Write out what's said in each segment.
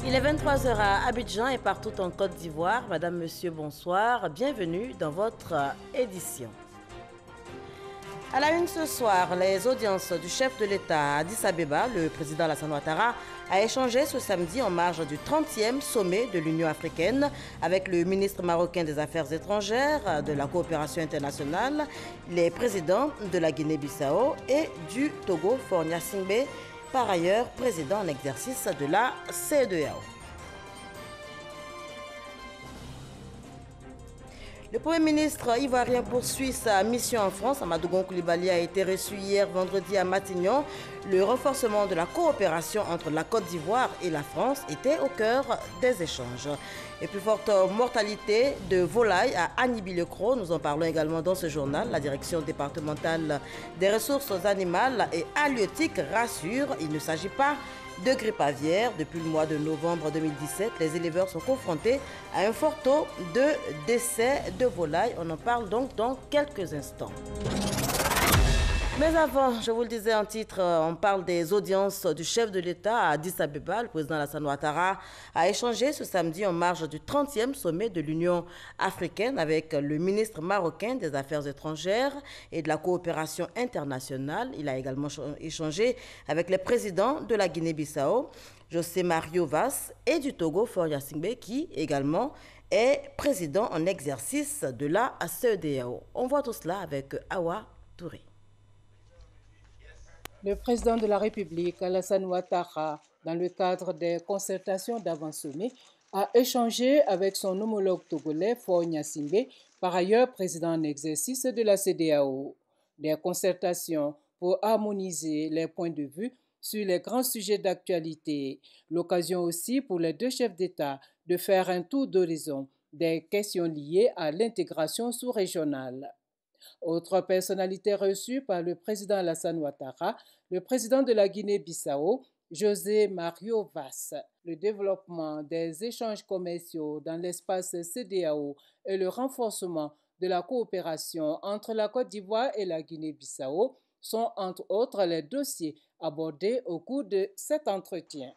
Il est 23 heures à Abidjan et partout en Côte d'Ivoire. Madame, Monsieur, bonsoir. Bienvenue dans votre édition. À la une ce soir, les audiences du chef de l'État à Addis Abeba, le président Alassane Ouattara, a échangé ce samedi en marge du 30e sommet de l'Union africaine avec le ministre marocain des Affaires étrangères, de la coopération internationale, les présidents de la Guinée-Bissau et du Togo, Faure Gnassingbé, par ailleurs président en exercice de la CEDEAO. Le Premier ministre ivoirien poursuit sa mission en France. Amadou Gon Coulibaly a été reçu hier vendredi à Matignon. Le renforcement de la coopération entre la Côte d'Ivoire et la France était au cœur des échanges. Et plus forte mortalité de volailles à Aniby-le-Cros. Nous en parlons également dans ce journal. La direction départementale des ressources animales et halieutiques rassure, il ne s'agit pas de grippe aviaire. Depuis le mois de novembre 2017, les éleveurs sont confrontés à un fort taux de décès de volailles. On en parle donc dans quelques instants. Mais avant, je vous le disais en titre, on parle des audiences du chef de l'État à Addis Abeba. Le président Alassane Ouattara a échangé ce samedi en marge du 30e sommet de l'Union africaine avec le ministre marocain des Affaires étrangères et de la coopération internationale. Il a également échangé avec les présidents de la Guinée-Bissau, José Mario Vaz, et du Togo, Faure Gnassingbé, qui également est président en exercice de la CEDEAO. On voit tout cela avec Awa Touré. Le président de la République, Alassane Ouattara, dans le cadre des concertations d'avant-sommet, a échangé avec son homologue togolais, Faure Gnassingbé, par ailleurs président en exercice de la CEDEAO. Des concertations pour harmoniser les points de vue sur les grands sujets d'actualité. L'occasion aussi pour les deux chefs d'État de faire un tour d'horizon des questions liées à l'intégration sous-régionale. Autre personnalité reçue par le président Alassane Ouattara, le président de la Guinée-Bissau, José Mario Vaz. Le développement des échanges commerciaux dans l'espace CEDEAO et le renforcement de la coopération entre la Côte d'Ivoire et la Guinée-Bissau sont entre autres les dossiers abordés au cours de cet entretien.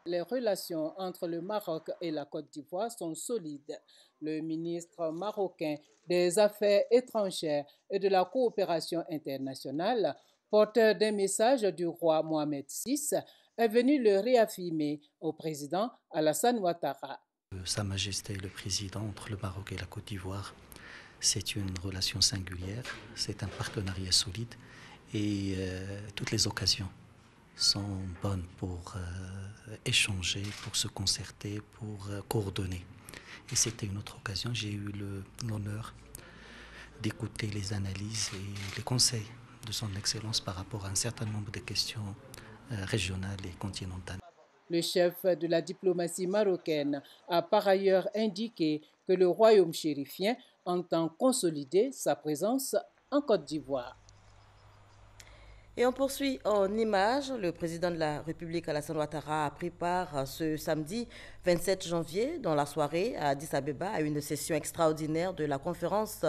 Les relations entre le Maroc et la Côte d'Ivoire sont solides. Le ministre marocain des Affaires étrangères et de la coopération internationale, porteur d'un message du roi Mohamed VI, est venu le réaffirmer au président Alassane Ouattara. Sa Majesté le Président entre le Maroc et la Côte d'Ivoire, c'est une relation singulière, c'est un partenariat solide et toutes les occasions sont bonnes pour échanger, pour se concerter, pour coordonner. Et c'était une autre occasion. J'ai eu l'honneur d'écouter les analyses et les conseils de son Excellence par rapport à un certain nombre de questions régionales et continentales. Le chef de la diplomatie marocaine a par ailleurs indiqué que le royaume chérifien entend consolider sa présence en Côte d'Ivoire. Et on poursuit en images. Le président de la République, Alassane Ouattara, a pris part ce samedi 27 janvier, dans la soirée, à Addis Abeba, à une session extraordinaire de la conférence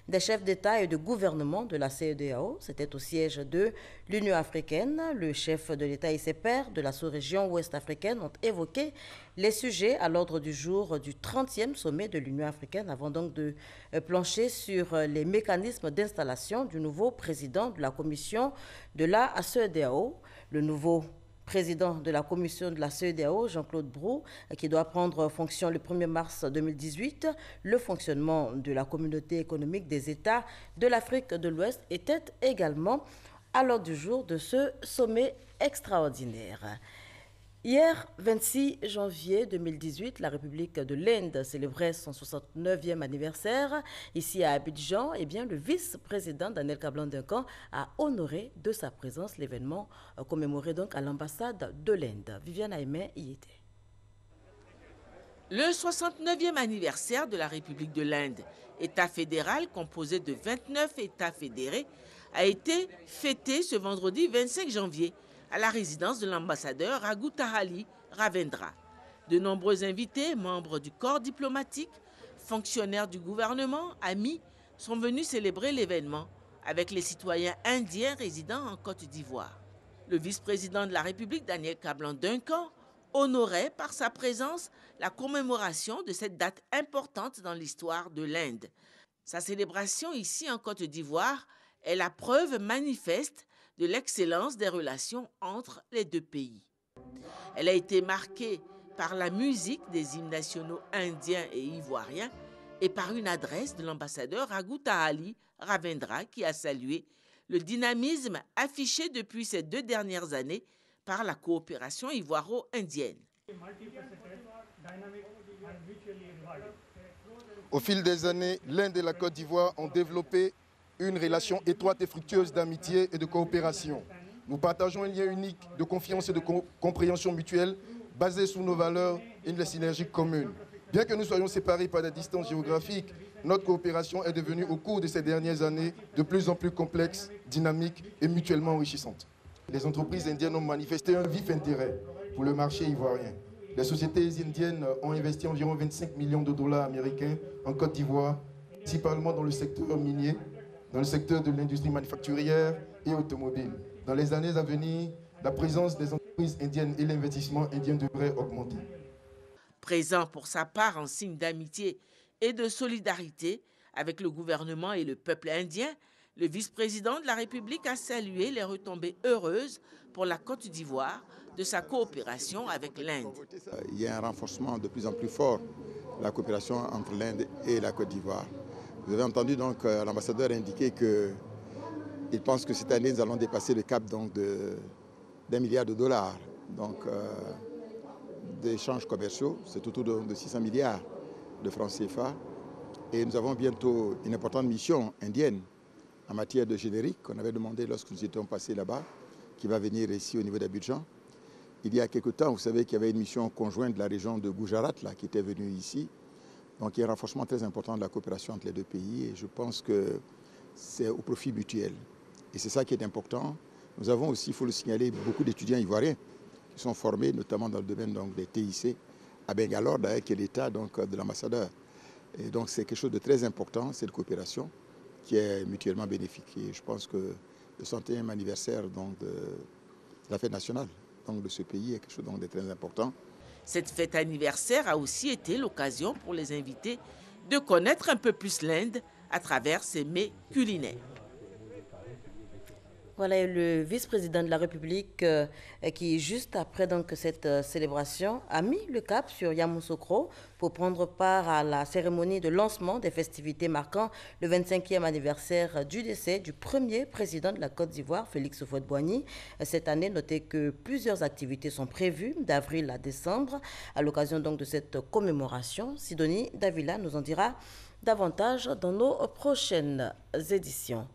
des chefs d'État et de gouvernement de la CEDEAO. C'était au siège de l'Union africaine. Le chef de l'État et ses pairs de la sous-région ouest africaine ont évoqué les sujets à l'ordre du jour du 30e sommet de l'Union africaine, avant donc de plancher sur les mécanismes d'installation du nouveau président de la commission de la CEDEAO. Le nouveau président de la commission de la CEDEAO, Jean-Claude Brou, qui doit prendre fonction le 1er mars 2018. Le fonctionnement de la communauté économique des États de l'Afrique de l'Ouest était également à l'ordre du jour de ce sommet extraordinaire. Hier, 26 janvier 2018, la République de l'Inde célébrait son 69e anniversaire. Ici à Abidjan, le vice-président Daniel Kablan-Duncan a honoré de sa présence l'événement commémoré donc à l'ambassade de l'Inde. Viviane Aimé y était. Le 69e anniversaire de la République de l'Inde, État fédéral composé de 29 États fédérés, a été fêté ce vendredi 25 janvier à la résidence de l'ambassadeur Raghu Tahali Ravendra. De nombreux invités, membres du corps diplomatique, fonctionnaires du gouvernement, amis, sont venus célébrer l'événement avec les citoyens indiens résidant en Côte d'Ivoire. Le vice-président de la République, Daniel Kablan-Duncan, honorait par sa présence la commémoration de cette date importante dans l'histoire de l'Inde. Sa célébration ici en Côte d'Ivoire est la preuve manifeste de l'excellence des relations entre les deux pays. Elle a été marquée par la musique des hymnes nationaux indiens et ivoiriens et par une adresse de l'ambassadeur Raghuta Ali Ravindra qui a salué le dynamisme affiché depuis ces 2 dernières années par la coopération ivoiro-indienne. Au fil des années, l'Inde et la Côte d'Ivoire ont développé une relation étroite et fructueuse d'amitié et de coopération. Nous partageons un lien unique de confiance et de compréhension mutuelle basé sur nos valeurs et les synergies communes. Bien que nous soyons séparés par des distances géographiques, notre coopération est devenue au cours de ces dernières années de plus en plus complexe, dynamique et mutuellement enrichissante. Les entreprises indiennes ont manifesté un vif intérêt pour le marché ivoirien. Les sociétés indiennes ont investi environ 25 millions de dollars américains en Côte d'Ivoire, principalement dans le secteur minier, dans le secteur de l'industrie manufacturière et automobile. Dans les années à venir, la présence des entreprises indiennes et l'investissement indien devraient augmenter. Présent pour sa part en signe d'amitié et de solidarité avec le gouvernement et le peuple indien, le vice-président de la République a salué les retombées heureuses pour la Côte d'Ivoire de sa coopération avec l'Inde. Il y a un renforcement de plus en plus fort de la coopération entre l'Inde et la Côte d'Ivoire. Vous avez entendu donc l'ambassadeur indiquer qu'il pense que cette année nous allons dépasser le cap d'1 milliard de dollars d'échanges commerciaux. C'est autour de 600 milliards de francs CFA. Et nous avons bientôt une importante mission indienne en matière de générique qu'on avait demandé lorsque nous étions passés là-bas, qui va venir ici au niveau d'Abidjan. Il y a quelque temps, vous savez qu'il y avait une mission conjointe de la région de Gujarat là, qui était venue ici. Donc il y a un renforcement très important de la coopération entre les 2 pays et je pense que c'est au profit mutuel. Et c'est ça qui est important. Nous avons aussi, il faut le signaler, beaucoup d'étudiants ivoiriens qui sont formés, notamment dans le domaine des TIC, à Bangalore, d'ailleurs, qui est l'état de l'ambassadeur. Et donc c'est quelque chose de très important, cette coopération, qui est mutuellement bénéfique. Et je pense que le 101e anniversaire de la fête nationale de ce pays est quelque chose de très important. Cette fête anniversaire a aussi été l'occasion pour les invités de connaître un peu plus l'Inde à travers ses mets culinaires. Voilà le vice-président de la République qui, juste après cette célébration, a mis le cap sur Yamoussoukro pour prendre part à la cérémonie de lancement des festivités marquant le 25e anniversaire du décès du premier président de la Côte d'Ivoire, Félix Houphouët-Boigny. Cette année, notez que plusieurs activités sont prévues d'avril à décembre à l'occasion de cette commémoration. Sidonie Davila nous en dira davantage dans nos prochaines éditions.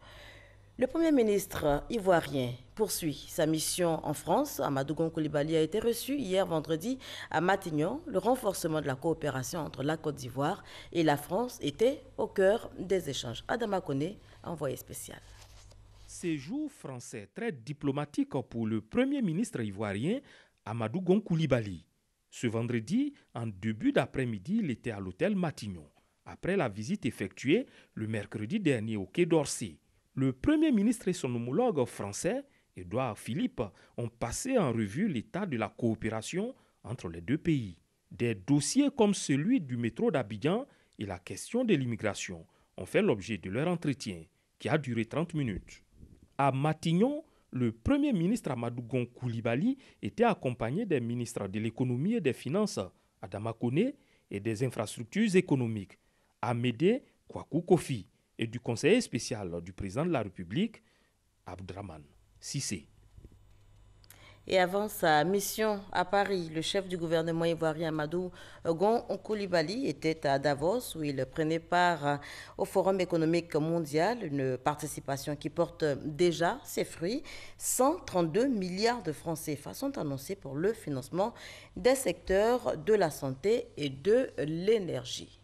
Le Premier ministre ivoirien poursuit sa mission en France. Amadou Gon Coulibaly a été reçu hier vendredi à Matignon. Le renforcement de la coopération entre la Côte d'Ivoire et la France était au cœur des échanges. Adama Koné, envoyé spécial. Séjour français très diplomatique pour le Premier ministre ivoirien Amadou Gon Coulibaly. Ce vendredi, en début d'après-midi, il était à l'hôtel Matignon, après la visite effectuée le mercredi dernier au Quai d'Orsay. Le Premier ministre et son homologue français, Édouard Philippe, ont passé en revue l'état de la coopération entre les 2 pays. Des dossiers comme celui du métro d'Abidjan et la question de l'immigration ont fait l'objet de leur entretien, qui a duré 30 minutes. À Matignon, le Premier ministre Amadou Gon Coulibaly était accompagné des ministres de l'économie et des finances, Adama Koné, et des infrastructures économiques, Amédée Kwaku Kofi, et du conseiller spécial du président de la République, Abdraman Cissé. Et avant sa mission à Paris, le chef du gouvernement ivoirien Amadou Gon Coulibaly était à Davos où il prenait part au Forum économique mondial, une participation qui porte déjà ses fruits. 132 milliards de francs CFA sont annoncés pour le financement des secteurs de la santé et de l'énergie.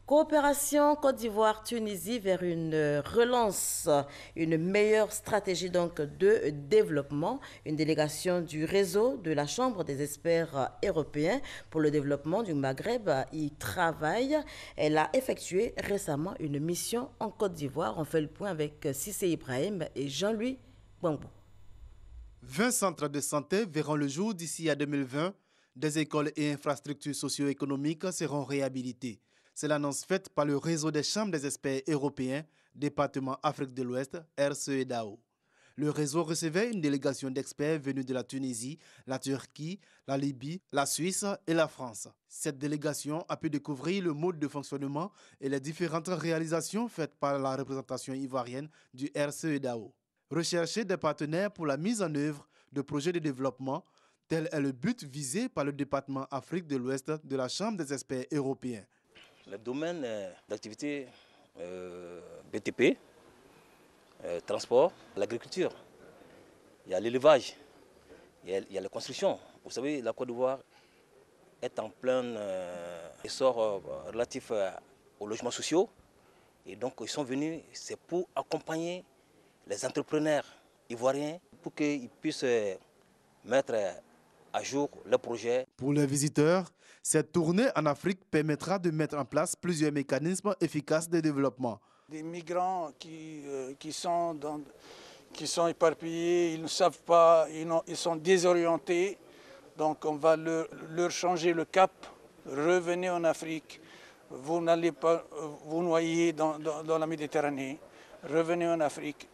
Coopération Côte d'Ivoire-Tunisie vers une relance, une meilleure stratégie de développement. Une délégation du réseau de la Chambre des experts européens pour le développement du Maghreb y travaille. Elle a effectué récemment une mission en Côte d'Ivoire. On fait le point avec Cissé Ibrahim et Jean-Louis Bambou. 20 centres de santé verront le jour d'ici à 2020. Des écoles et infrastructures socio-économiques seront réhabilitées. C'est l'annonce faite par le réseau des chambres des experts européens, département Afrique de l'Ouest, RCEDAO. Le réseau recevait une délégation d'experts venus de la Tunisie, la Turquie, la Libye, la Suisse et la France. Cette délégation a pu découvrir le mode de fonctionnement et les différentes réalisations faites par la représentation ivoirienne du RCEDAO. Rechercher des partenaires pour la mise en œuvre de projets de développement, tel est le but visé par le département Afrique de l'Ouest de la Chambre des experts européens. Le domaine d'activité BTP, transport, l'agriculture, il y a l'élevage, il y a la construction. Vous savez, la Côte d'Ivoire est en plein essor relatif aux logements sociaux. Et donc, ils sont venus, c'est pour accompagner les entrepreneurs ivoiriens pour qu'ils puissent mettre à jour leurs projets. Pour les visiteurs, cette tournée en Afrique permettra de mettre en place plusieurs mécanismes efficaces de développement. Des migrants qui sont éparpillés, ils ne savent pas, ils sont désorientés. Donc on va leur changer le cap. Revenez en Afrique, vous n'allez pas vous noyer dans la Méditerranée. Revenez en Afrique,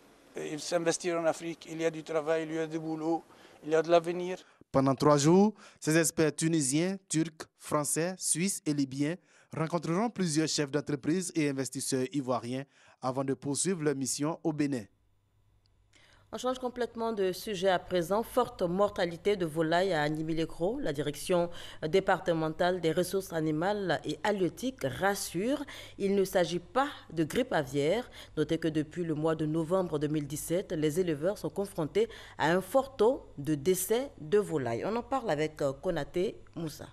s'investir en Afrique, il y a du travail, il y a du boulot, il y a de l'avenir. Pendant 3 jours, ces experts tunisiens, turcs, français, suisses et libyens rencontreront plusieurs chefs d'entreprise et investisseurs ivoiriens avant de poursuivre leur mission au Bénin. On change complètement de sujet à présent. Forte mortalité de volailles à Agnibi-les-Cros. La direction départementale des ressources animales et halieutiques rassure, il ne s'agit pas de grippe aviaire. Notez que depuis le mois de novembre 2017, les éleveurs sont confrontés à un fort taux de décès de volailles. On en parle avec Konaté Moussa.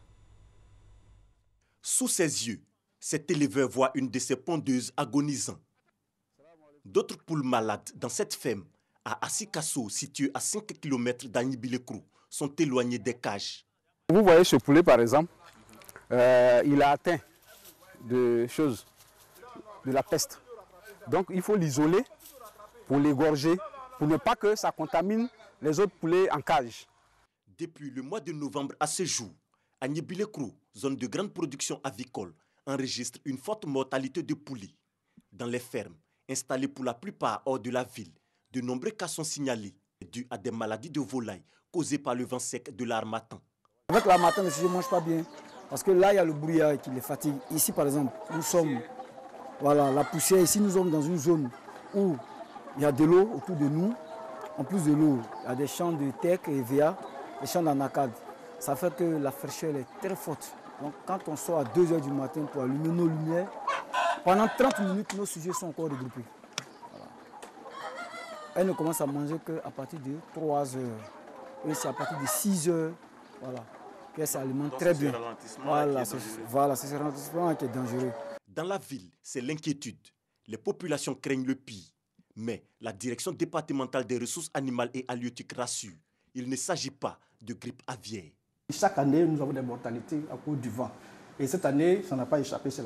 Sous ses yeux, cet éleveur voit une de ses pondeuses agonisant. D'autres poules malades dans cette ferme à Assikasso, situé à 5 km d'Agnibi-les-Cros, sont éloignées des cages. Vous voyez ce poulet par exemple, il a atteint de la peste. Donc il faut l'isoler pour l'égorger, pour ne pas que ça contamine les autres poulets en cage. Depuis le mois de novembre à ce jour, Agnibi-les-Cros, zone de grande production avicole, enregistre une forte mortalité de poulets. Dans les fermes, installées pour la plupart hors de la ville, de nombreux cas sont signalés dus à des maladies de volailles causées par le vent sec de l'harmattan. Avec l'harmattan, les sujets ne mangent pas bien. Parce que là, il y a le brouillard qui les fatigue. Ici, par exemple, nous sommes, voilà, la poussière. Ici, nous sommes dans une zone où il y a de l'eau autour de nous. En plus de l'eau, il y a des champs de teck et véa, des champs d'anacade. Ça fait que la fraîcheur est très forte. Donc, quand on sort à 2 h du matin pour allumer nos lumières, pendant 30 minutes, nos sujets sont encore regroupés. Elle ne commence à manger qu'à partir de 3 h. Et c'est à partir de 6 h, voilà, qu'elle s'alimente très bien. Voilà, c'est ce ralentissement qui est dangereux. Dans la ville, c'est l'inquiétude. Les populations craignent le pire. Mais la direction départementale des ressources animales et halieutiques rassure, il ne s'agit pas de grippe aviaire. Chaque année, nous avons des mortalités à cause du vent. Et cette année, ça n'a pas échappé, c'est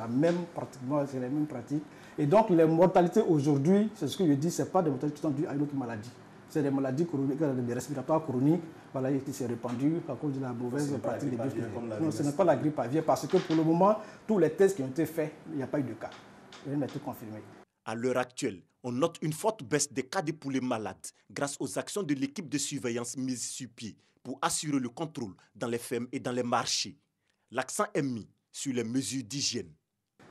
pratiquement les mêmes pratiques. Et donc les mortalités aujourd'hui, c'est ce que je dis, ce n'est pas des mortalités qui sont dues à une autre maladie. C'est des maladies chroniques, des respiratoires chroniques, voilà, qui s'est répandue à cause de la mauvaise pratique des grippes. Non, ce n'est pas la grippe aviaire parce que pour le moment, tous les tests qui ont été faits, il n'y a pas eu de cas. Rien n'a été confirmé. À l'heure actuelle, on note une forte baisse des cas de poulets malades grâce aux actions de l'équipe de surveillance mise sur pied pour assurer le contrôle dans les fermes et dans les marchés. L'accent est mis sur les mesures d'hygiène.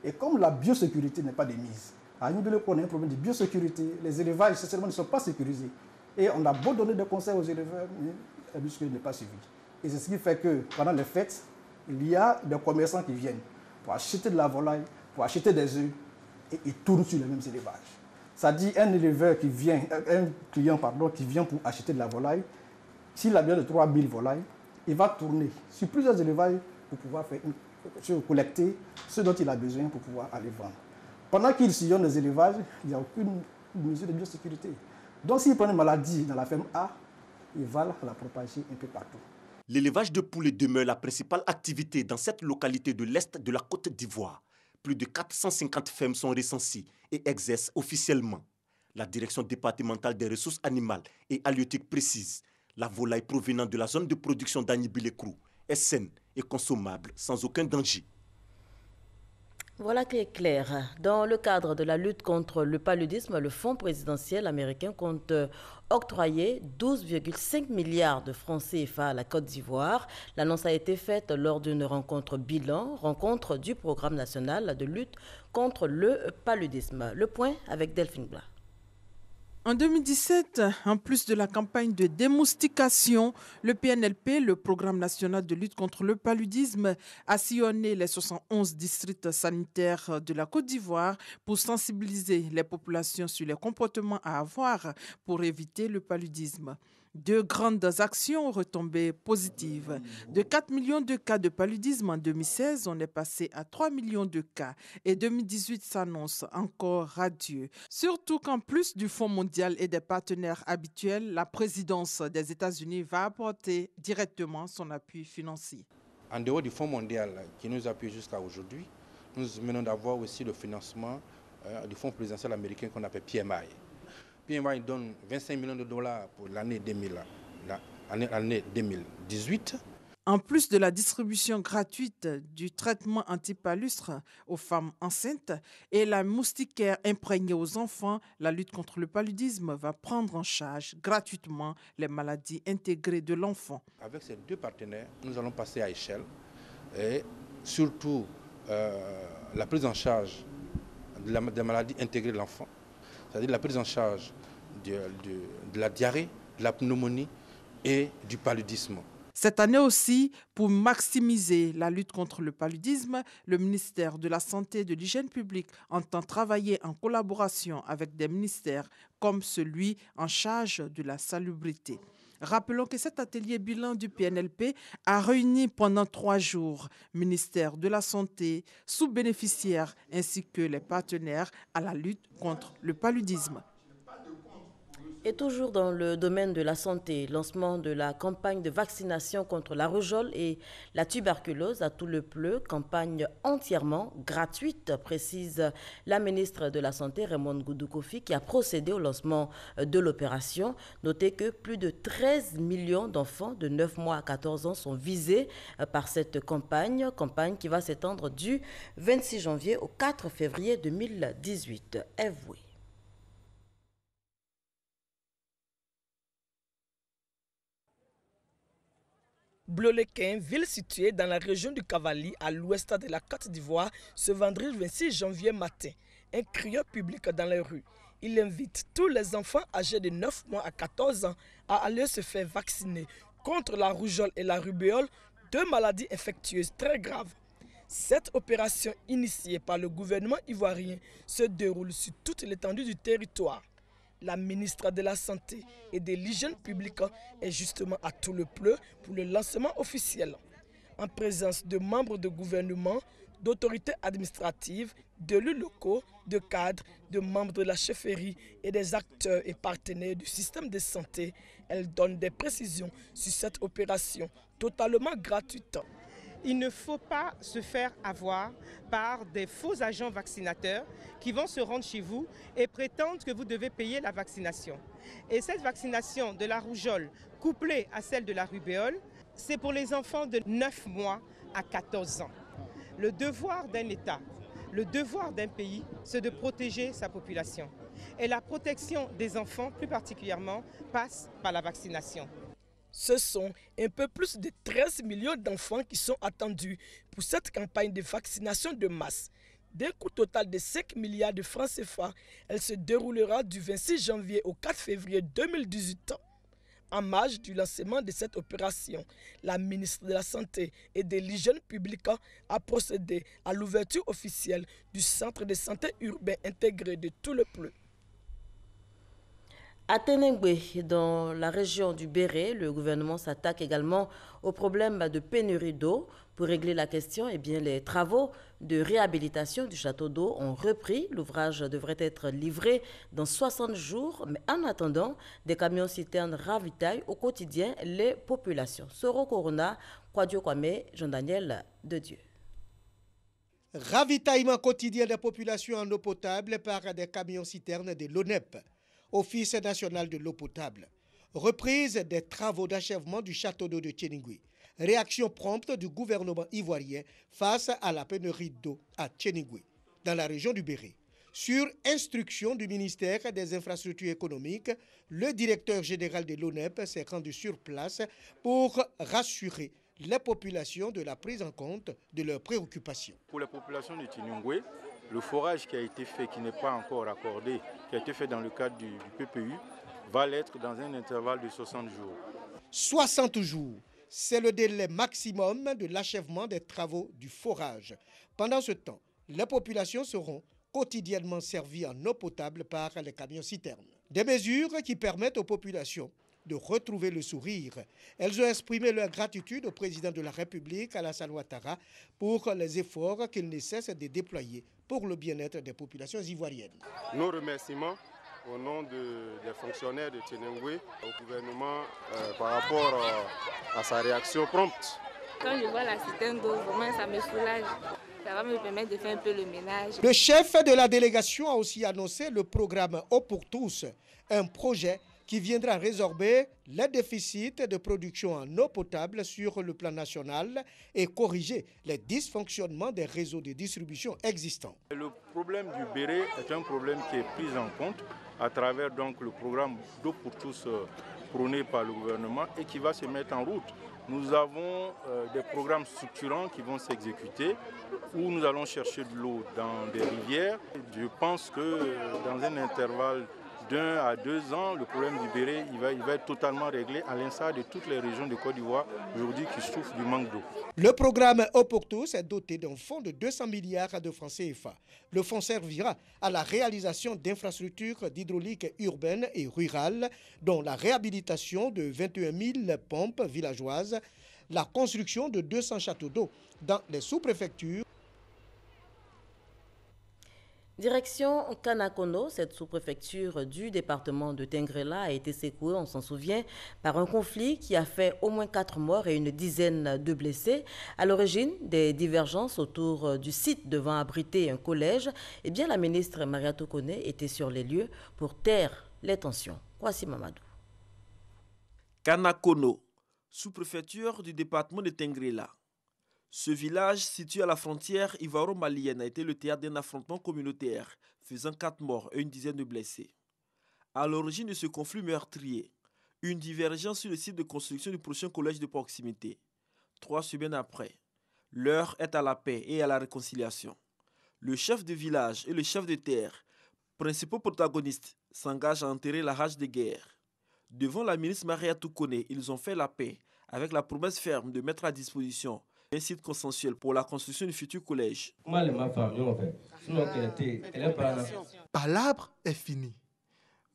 Et comme la biosécurité n'est pas de mise, à Agnibi-les-Cros, on a un problème de biosécurité, les élevages, sincèrement, ne sont pas sécurisés. Et on a beau donner des conseils aux éleveurs, mais la biosécurité n'est pas suivie. Et c'est ce qui fait que pendant les fêtes, il y a des commerçants qui viennent pour acheter de la volaille, pour acheter des œufs, et ils tournent sur les mêmes élevages. Ça dit un éleveur qui vient, un client qui vient pour acheter de la volaille, s'il a bien de 3000 volailles, il va tourner sur plusieurs élevages pour pouvoir collecter ce dont il a besoin pour pouvoir aller vendre. Pendant qu'il sillonne les élevages, il n'y a aucune mesure de biosécurité. Donc s'il prend une maladie dans la ferme A, il va la propager un peu partout. L'élevage de poulets demeure la principale activité dans cette localité de l'Est de la Côte d'Ivoire. Plus de 450 fermes sont recensées et exercent officiellement. La direction départementale des ressources animales et halieutiques précise, La volaille provenant de la zone de production d'Agnibilé-Krou est saine et consommable sans aucun danger. Voilà qui est clair. Dans le cadre de la lutte contre le paludisme, le Fonds présidentiel américain compte octroyer 12,5 milliards de francs CFA à la Côte d'Ivoire. L'annonce a été faite lors d'une rencontre bilan, rencontre du programme national de lutte contre le paludisme. Le point avec Delphine Blas. En 2017, en plus de la campagne de démoustication, le PNLP, le Programme national de lutte contre le paludisme, a sillonné les 71 districts sanitaires de la Côte d'Ivoire pour sensibiliser les populations sur les comportements à avoir pour éviter le paludisme. 2 grandes actions ont retombé positives. De 4 millions de cas de paludisme en 2016, on est passé à 3 millions de cas et 2018 s'annonce encore radieux. Surtout qu'en plus du Fonds mondial et des partenaires habituels, la présidence des États-Unis va apporter directement son appui financier. En dehors du Fonds mondial qui nous appuie jusqu'à aujourd'hui, nous venons d'avoir aussi le financement du Fonds présidentiel américain qu'on appelle PMI. PMI donne 25 millions de dollars pour l'année 2018. En plus de la distribution gratuite du traitement antipalustre aux femmes enceintes et la moustiquaire imprégnée aux enfants, la lutte contre le paludisme va prendre en charge gratuitement les maladies intégrées de l'enfant. Avec ces 2 partenaires, nous allons passer à échelle et surtout la prise en charge des maladies intégrées de l'enfant, c'est-à-dire la prise en charge de la diarrhée, de la pneumonie et du paludisme. Cette année aussi, pour maximiser la lutte contre le paludisme, le ministère de la Santé et de l'Hygiène publique entend travailler en collaboration avec des ministères comme celui en charge de la salubrité. Rappelons que cet atelier bilan du PNLP a réuni pendant 3 jours ministère de la Santé, sous-bénéficiaires ainsi que les partenaires à la lutte contre le paludisme. Et toujours dans le domaine de la santé, lancement de la campagne de vaccination contre la rougeole et la tuberculose à Tout-le-Pleu, campagne entièrement gratuite, précise la ministre de la Santé, Raymonde Goudou-Kofi, qui a procédé au lancement de l'opération. Notez que plus de 13 millions d'enfants de 9 mois à 14 ans sont visés par cette campagne qui va s'étendre du 26 janvier au 4 février 2018. Avoué. Blolequin, ville située dans la région du Cavali, à l'ouest de la Côte d'Ivoire, ce vendredi 26 janvier matin. Un crieur public dans les rues. Il invite tous les enfants âgés de 9 mois à 14 ans à aller se faire vacciner contre la rougeole et la rubéole, 2 maladies infectieuses très graves. Cette opération initiée par le gouvernement ivoirien se déroule sur toute l'étendue du territoire. La ministre de la Santé et de l'Hygiène publique est justement à Tout-le-Pleu pour le lancement officiel. En présence de membres de gouvernement, d'autorités administratives, d'élus locaux, de cadres, de membres de la chefferie et des acteurs et partenaires du système de santé, elle donne des précisions sur cette opération totalement gratuite. Il ne faut pas se faire avoir par des faux agents vaccinateurs qui vont se rendre chez vous et prétendre que vous devez payer la vaccination. Et cette vaccination de la rougeole couplée à celle de la rubéole, c'est pour les enfants de 9 mois à 14 ans. Le devoir d'un État, le devoir d'un pays, c'est de protéger sa population. Et la protection des enfants, plus particulièrement, passe par la vaccination. Ce sont un peu plus de 13 millions d'enfants qui sont attendus pour cette campagne de vaccination de masse. D'un coût total de 5 milliards de francs CFA, elle se déroulera du 26 janvier au 4 février 2018. En marge du lancement de cette opération, la ministre de la Santé et de l'Hygiène publique a procédé à l'ouverture officielle du centre de santé urbain intégré de Tout-le-Pleu. À Tenengbe, dans la région du Béret, le gouvernement s'attaque également au problème de pénurie d'eau. Pour régler la question, les travaux de réhabilitation du château d'eau ont repris. L'ouvrage devrait être livré dans 60 jours, mais en attendant, des camions-citernes ravitaillent au quotidien les populations. Soro Corona, Kwadio Kwame, Jean-Daniel Dedieu. Ravitaillement quotidien des populations en eau potable par des camions-citernes de l'ONEP, Office national de l'eau potable. Reprise des travaux d'achèvement du château d'eau de Tchéningui. Réaction prompte du gouvernement ivoirien face à la pénurie d'eau à Tchéningui, dans la région du Béré. Sur instruction du ministère des Infrastructures économiques, le directeur général de l'ONEP s'est rendu sur place pour rassurer les populations de la prise en compte de leurs préoccupations. Pour les populations de Tchéningui, le forage qui a été fait, qui n'est pas encore accordé, qui a été fait dans le cadre du PPU, va l'être dans un intervalle de 60 jours. 60 jours, c'est le délai maximum de l'achèvement des travaux du forage. Pendant ce temps, les populations seront quotidiennement servies en eau potable par les camions-citernes. Des mesures qui permettent aux populations de retrouver le sourire. Elles ont exprimé leur gratitude au président de la République, Alassane Ouattara, pour les efforts qu'il ne cesse de déployer pour le bien-être des populations ivoiriennes. Nos remerciements au nom des fonctionnaires de Tchéningui au gouvernement par rapport à sa réaction prompte. Quand je vois la citerne d'eau, vraiment ça me soulage. Ça va me permettre de faire un peu le ménage. Le chef de la délégation a aussi annoncé le programme Eau pour tous, un projet qui viendra résorber les déficits de production en eau potable sur le plan national et corriger les dysfonctionnements des réseaux de distribution existants. Le problème du Béré est un problème qui est pris en compte à travers donc, le programme d'eau pour tous prôné par le gouvernement et qui va se mettre en route. Nous avons des programmes structurants qui vont s'exécuter où nous allons chercher de l'eau dans des rivières. Je pense que dans un intervalle d'1 à 2 ans, le problème du Béré il va être totalement réglé à l'instar de toutes les régions de Côte d'Ivoire aujourd'hui qui souffrent du manque d'eau. Le programme Eau pour tous est doté d'un fonds de 200 milliards de francs CFA. Le fonds servira à la réalisation d'infrastructures d'hydraulique urbaines et rurales, dont la réhabilitation de 21 000 pompes villageoises, la construction de 200 châteaux d'eau dans les sous-préfectures. Direction Kanakono, cette sous-préfecture du département de Tengrela a été secouée, on s'en souvient, par un conflit qui a fait au moins 4 morts et une dizaine de blessés. À l'origine des divergences autour du site devant abriter un collège, eh bien, la ministre Mariatou Koné était sur les lieux pour taire les tensions. Voici Mamadou. Kanakono, sous-préfecture du département de Tengrela. Ce village, situé à la frontière ivoiro-malienne, a été le théâtre d'un affrontement communautaire, faisant 4 morts et une dizaine de blessés. À l'origine de ce conflit meurtrier, une divergence sur le site de construction du prochain collège de proximité. 3 semaines après, l'heure est à la paix et à la réconciliation. Le chef de village et le chef de terre, principaux protagonistes, s'engagent à enterrer la rage de guerre. Devant la ministre Mariatou Koné, ils ont fait la paix avec la promesse ferme de mettre à disposition un site consensuel pour la construction du futur collège. Palabre est fini.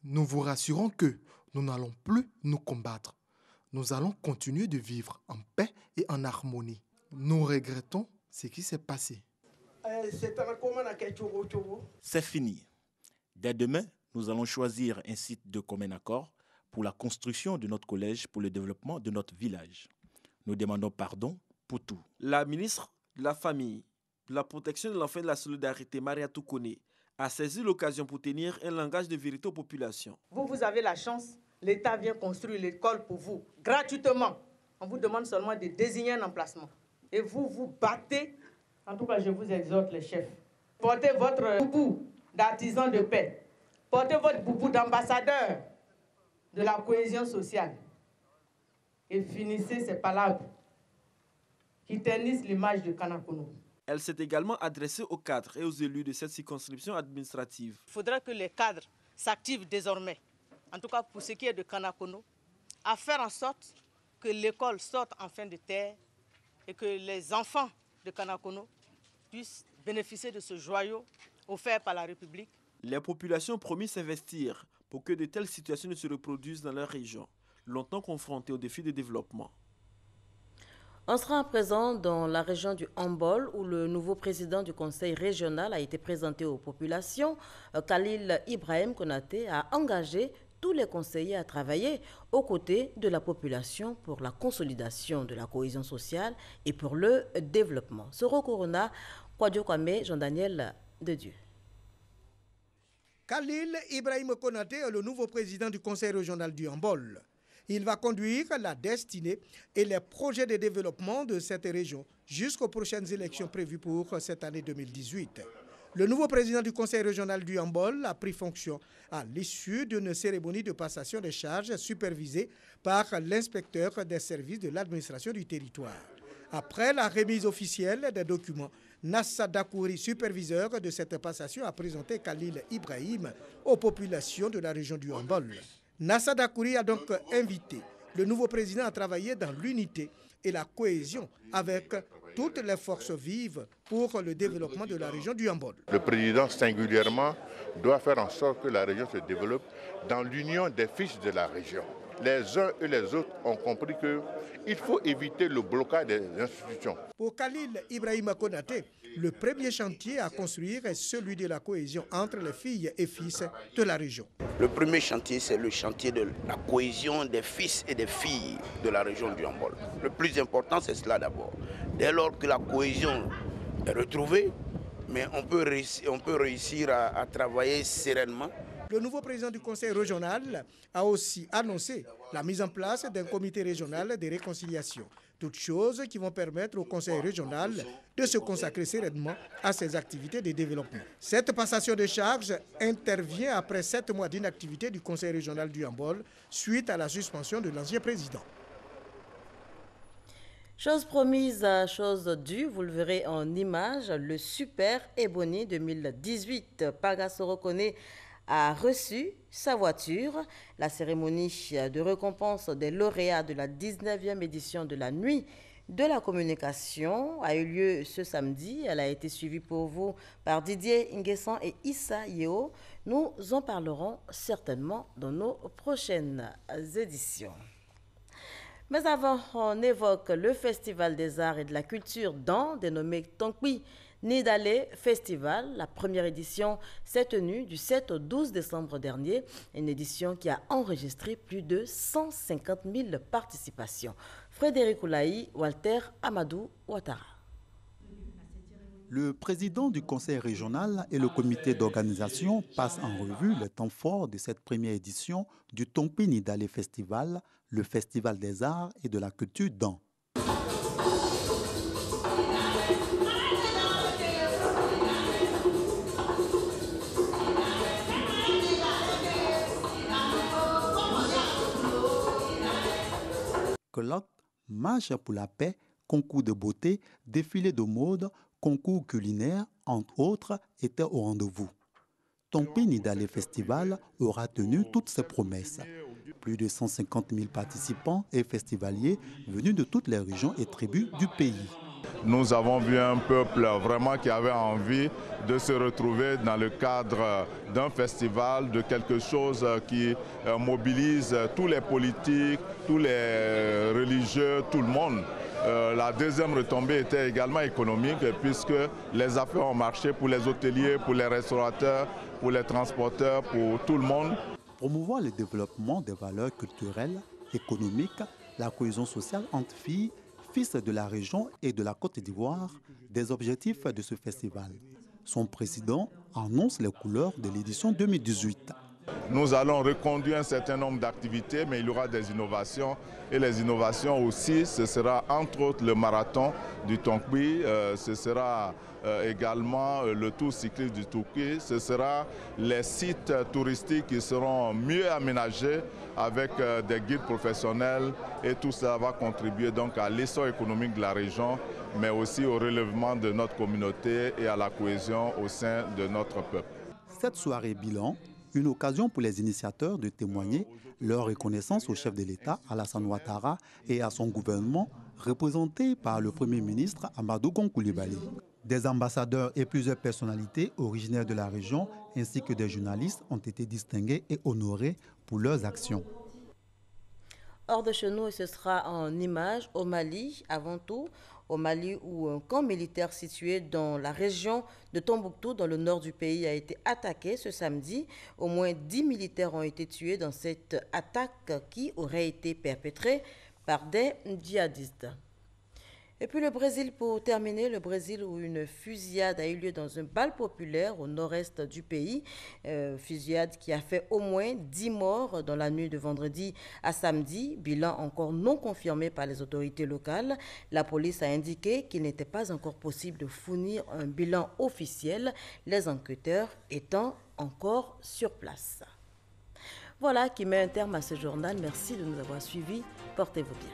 Nous vous rassurons que nous n'allons plus nous combattre. Nous allons continuer de vivre en paix et en harmonie. Nous regrettons ce qui s'est passé. C'est fini. Dès demain, nous allons choisir un site de commun accord pour la construction de notre collège pour le développement de notre village. Nous demandons pardon pour tout. La ministre de la Famille, de la Protection de l'Enfant et de la Solidarité, Mariatou Koné, a saisi l'occasion pour tenir un langage de vérité aux populations. Vous avez la chance, l'État vient construire l'école pour vous, gratuitement. On vous demande seulement de désigner un emplacement. Et vous vous battez. En tout cas, je vous exhorte, les chefs. Portez votre boubou d'artisan de paix. Portez votre boubou d'ambassadeur de la cohésion sociale. Et finissez ces palabres qui ternissent l'image de Kanakono. Elle s'est également adressée aux cadres et aux élus de cette circonscription administrative. Il faudra que les cadres s'activent désormais, en tout cas pour ce qui est de Kanakono, à faire en sorte que l'école sorte enfin de terre et que les enfants de Kanakono puissent bénéficier de ce joyau offert par la République. Les populations ont promis s'investir pour que de telles situations ne se reproduisent dans leur région, longtemps confrontées aux défis de développement. On sera à présent dans la région du Hambol où le nouveau président du conseil régional a été présenté aux populations. Khalil Ibrahim Konaté a engagé tous les conseillers à travailler aux côtés de la population pour la consolidation de la cohésion sociale et pour le développement. Soro Corona, Kwadjo Kwame, Jean-Daniel Dedieu. Khalil Ibrahim Konaté est le nouveau président du conseil régional du Hambol. Il va conduire la destinée et les projets de développement de cette région jusqu'aux prochaines élections prévues pour cette année 2018. Le nouveau président du Conseil régional du Yambol a pris fonction à l'issue d'une cérémonie de passation des charges supervisée par l'inspecteur des services de l'administration du territoire. Après la remise officielle des documents, Nassa Dakouri, superviseur de cette passation, a présenté Khalil Ibrahim aux populations de la région du Yambol. Nassa Dakouri a donc invité le nouveau président à travailler dans l'unité et la cohésion avec toutes les forces vives pour le développement de la région du Yambol. Le président singulièrement doit faire en sorte que la région se développe dans l'union des fils de la région. Les uns et les autres ont compris qu'il faut éviter le blocage des institutions. Pour Khalil Ibrahim Konaté, le premier chantier à construire est celui de la cohésion entre les filles et fils de la région. Le premier chantier, c'est le chantier de la cohésion des fils et des filles de la région du Yambol. Le plus important, c'est cela d'abord. Dès lors que la cohésion est retrouvée, mais on peut réussir à travailler sereinement. Le nouveau président du Conseil régional a aussi annoncé la mise en place d'un comité régional de réconciliation. Toutes choses qui vont permettre au Conseil régional de se consacrer sereinement à ses activités de développement. Cette passation de charges intervient après 7 mois d'inactivité du Conseil régional du Yambol suite à la suspension de l'ancien président. Chose promise, chose due, vous le verrez en image, le Super Ebony 2018. Paga Sorokone a reçu sa voiture. La cérémonie de récompense des lauréats de la 19e édition de la Nuit de la communication a eu lieu ce samedi. Elle a été suivie pour vous par Didier Nguessan et Issa Yeo. Nous en parlerons certainement dans nos prochaines éditions. Mais avant, on évoque le Festival des Arts et de la Culture dans, dénommé Tonkpi Nidale Festival. La première édition s'est tenue du 7 au 12 décembre dernier, une édition qui a enregistré plus de 150 000 participations. Frédéric Oulaï, Walter Amadou Ouattara. Le président du conseil régional et le comité d'organisation passent en revue le temps fort de cette première édition du Tonkpi Nidale Festival, le Festival des Arts et de la Culture dans. Colloque, marche pour la paix, concours de beauté, défilé de mode, concours culinaire, entre autres, étaient au rendez-vous. Tonkpi Nidale Festival aura tenu toutes ses promesses. Plus de 150 000 participants et festivaliers venus de toutes les régions et tribus du pays. Nous avons vu un peuple vraiment qui avait envie de se retrouver dans le cadre d'un festival, de quelque chose qui mobilise tous les politiques, tous les religieux, tout le monde. La deuxième retombée était également économique puisque les affaires ont marché pour les hôteliers, pour les restaurateurs, pour les transporteurs, pour tout le monde. Promouvoir le développement des valeurs culturelles, économiques, la cohésion sociale entre filles, fils de la région et de la Côte d'Ivoire, des objectifs de ce festival. Son président annonce les couleurs de l'édition 2018. Nous allons reconduire un certain nombre d'activités, mais il y aura des innovations. Et les innovations aussi, ce sera entre autres le marathon du Tonkpi, ce sera également le tour cycliste du Tonkpi, ce sera les sites touristiques qui seront mieux aménagés avec des guides professionnels et tout ça va contribuer donc à l'essor économique de la région, mais aussi au relèvement de notre communauté et à la cohésion au sein de notre peuple. Cette soirée bilan, une occasion pour les initiateurs de témoigner leur reconnaissance au chef de l'État, Alassane Ouattara, et à son gouvernement, représenté par le Premier ministre Amadou Gon Coulibaly. Des ambassadeurs et plusieurs personnalités originaires de la région, ainsi que des journalistes, ont été distingués et honorés pour leurs actions. Hors de chez nous, ce sera en image au Mali, avant tout. Au Mali, où un camp militaire situé dans la région de Tombouctou, dans le nord du pays, a été attaqué ce samedi. Au moins 10 militaires ont été tués dans cette attaque qui aurait été perpétrée par des djihadistes. Et puis le Brésil, pour terminer, le Brésil où une fusillade a eu lieu dans un bal populaire au nord-est du pays. Fusillade qui a fait au moins 10 morts dans la nuit de vendredi à samedi. Bilan encore non confirmé par les autorités locales. La police a indiqué qu'il n'était pas encore possible de fournir un bilan officiel, les enquêteurs étant encore sur place. Voilà qui met un terme à ce journal. Merci de nous avoir suivis. Portez-vous bien.